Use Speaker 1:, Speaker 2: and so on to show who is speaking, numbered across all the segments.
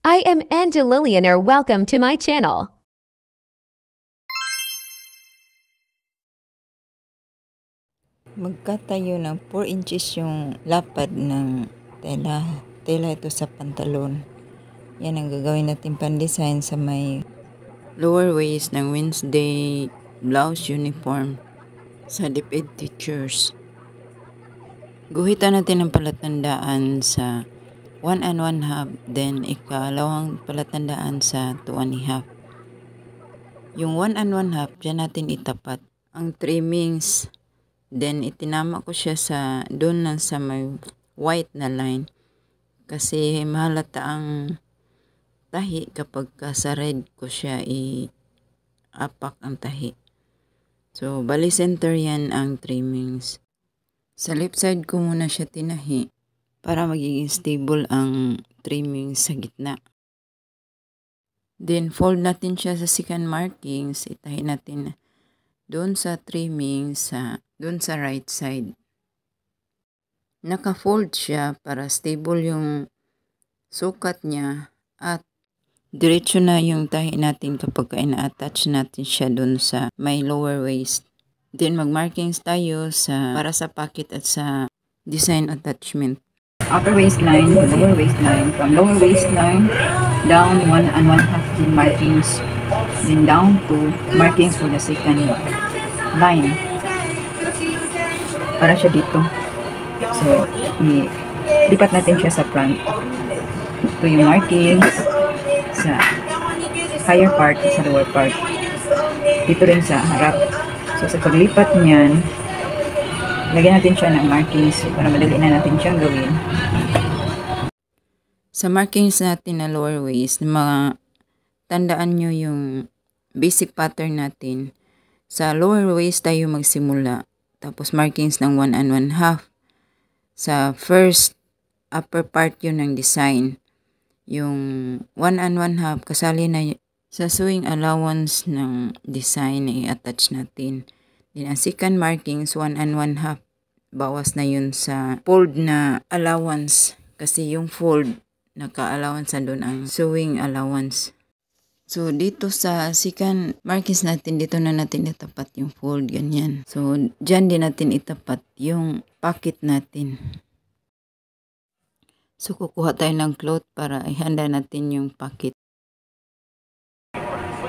Speaker 1: I am Angel Lilianer. Welcome to my channel.
Speaker 2: Magkatayo ng 4 inches yung lapad ng tela. Tela ito sa pantalon. Yan ang gagawin natin pan-design sa may lower waist ng Wednesday blouse uniform sa DepEd teachers. Guhitan natin ang palatandaan sa 1 1/2, then ikalawang palatandaan sa 2 1/2. Yung 1 1/2, dyan natin itapat ang trimmings. Then, itinama ko siya sa doon lang sa may white na line. Kasi mahalata ang tahi kapag sa red ko siya i-apak ang tahi. So, bali center yan ang trimmings. Sa left side ko muna siya tinahi para magiging stable ang trimmings sa gitna. Then, fold natin siya sa second markings. Itahi natin doon sa trimmings doon sa right side. Naka-fold siya para stable yung sukat niya at diretso na yung tahi natin kapag ina-attach natin siya doon sa may lower waist. Then mag-markings tayo para sa pocket at sa design attachment. Upper waistline, lower waistline. From lower waistline, down 1 1/2 markings. Then down to markings for the second line. Para siya dito. So, lipat natin siya sa front. Ito yung markings sa higher part at sa lower part. Dito rin sa harap. So, sa paglipat niyan, lagyan natin siya ng markings para madali na natin siyang gawin. Sa markings natin na lower waist, tandaan nyo yung basic pattern natin. Sa lower waist tayo magsimula. Tapos markings ng 1 1/2. Sa first upper part yun ng design. Yung 1 1/2 kasali na sa sewing allowance ng design na i-attach natin. Then ang second markings 1 1/2. Bawas na yun sa fold na allowance. Kasi yung fold naka-allowance na doon ang sewing allowance. So, dito sa second markings natin, dito na natin itapat yung fold, ganyan. So, dyan din natin itapat yung pocket natin. So, kukuha tayo ng cloth para ihanda natin yung pocket.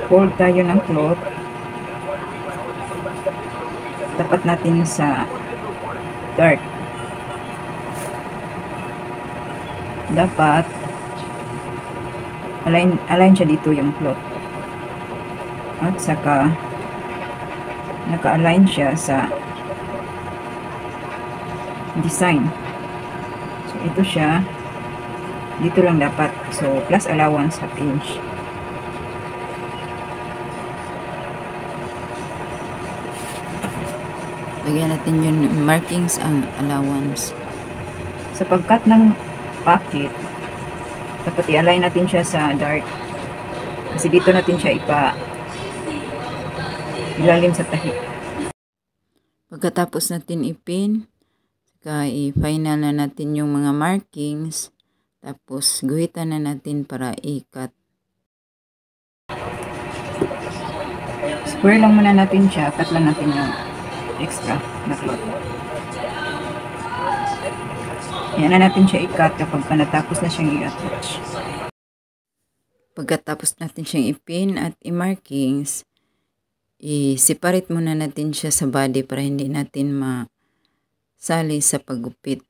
Speaker 2: Fold tayo ng cloth. Tapat natin sa dart. Dapat align siya dito yung cloth. At saka naka-align siya sa design. So ito siya. Dito lang dapat. So plus allowance half inch. Lagyan natin yung markings ang allowance. Sa pagkat ng pocket, dapat i-align natin siya sa dart. Kasi dito natin siya ilalim sa tahi. Pagkatapos natin ipin, saka i-final na natin yung mga markings. Tapos guhitan na natin para i-cut. Square lang muna natin siya. Cut lang natin yung extra na cloth. Yan na natin siya i-cut kapag natapos na siyang i-attach. Pagkatapos natin siyang ipin at i-markings, i-separate muna natin siya sa body para hindi natin masali sa paggupit.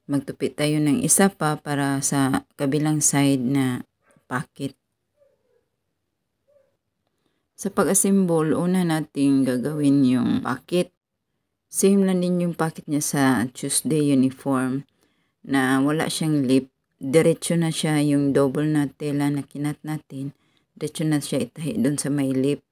Speaker 2: Magtupit tayo ng isa pa para sa kabilang side na pocket. Sa pag-assemble, una natin gagawin yung pocket. Same lang din yung pocket niya sa Tuesday uniform na wala siyang lip. Diretso na siya yung double na tela na kinat natin. Diretso na siya itahi doon sa may lip.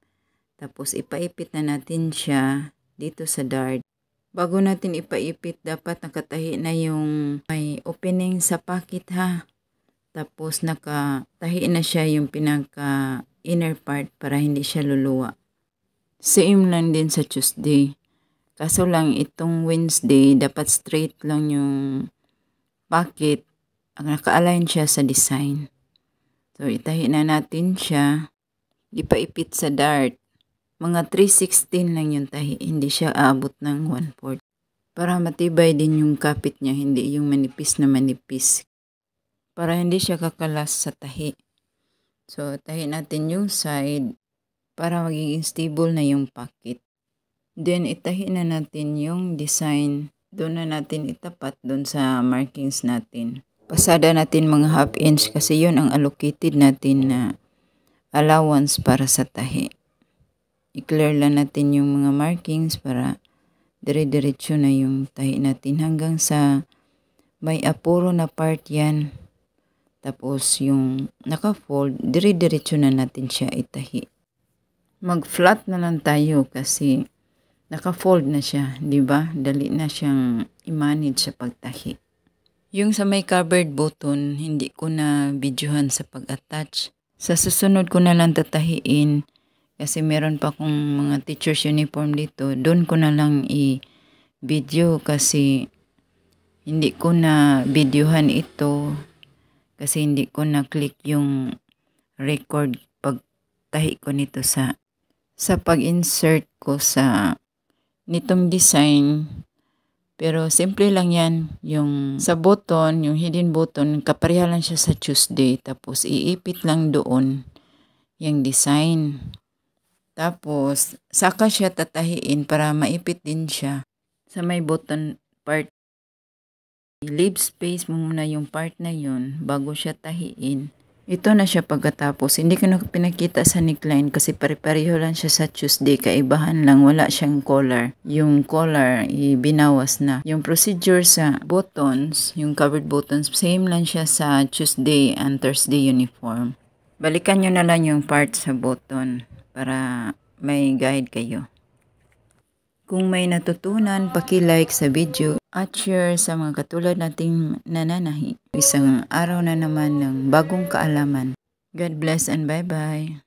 Speaker 2: Tapos ipaipit na natin siya dito sa dart. Bago natin ipaipit, dapat nakatahi na yung may opening sa pocket ha. Tapos nakatahi na siya yung pinaka inner part para hindi siya luluwa. Same lang din sa Tuesday. Kaso lang itong Wednesday, dapat straight lang yung pocket. Ang naka-align siya sa design. So, itahi na natin siya. Ipaipit sa dart. Mga 3/16 lang yung tahi. Hindi siya aabot ng 1/4. Para matibay din yung kapit niya. Hindi yung manipis na manipis. Para hindi siya kakalas sa tahi. So, tahi natin yung side para magiging stable na yung pocket. Then, itahi na natin yung design. Doon na natin itapat doon sa markings natin. Pasada natin mga 1/2 inch kasi yun ang allocated natin na allowance para sa tahi. I-clear lang natin yung mga markings para dire-diretso na yung tahi natin hanggang sa may apuro na part yan. Tapos yung naka-fold, dire-diretso na natin siya itahi. Mag-flat na lang tayo kasi naka-fold na siya, di ba? Dali na siyang i-manage sa pagtahi. Yung sa may covered button, hindi ko na videohan sa pag-attach. Sa susunod ko na lang tatahiin kasi meron pa akong mga teacher's uniform dito. Doon ko na lang i-video kasi hindi ko na videohan ito kasi hindi ko na click yung record pagtahi ko nito sa pag-insert ko sa nitong design. Pero simple lang yan. Yung sa button, yung hidden button, kapareha lang siya sa Tuesday. Tapos iipit lang doon yung design. Tapos saka siya tatahiin para maipit din siya sa may button part. Leave space mo muna yung part na yun bago siya tahiin. Ito na siya pagkatapos. Hindi ko na pinakita sa neckline kasi pare-pareho lang siya sa Tuesday. Kaibahan lang, wala siyang collar. Yung collar, binawas na. Yung procedure sa buttons, yung covered buttons, same lang siya sa Tuesday and Thursday uniform. Balikan nyo na lang yung part sa button para may guide kayo. Kung may natutunan, paki-like sa video at share sa mga katulad nating nananahi. Isang araw na naman ng bagong kaalaman. God bless and bye-bye.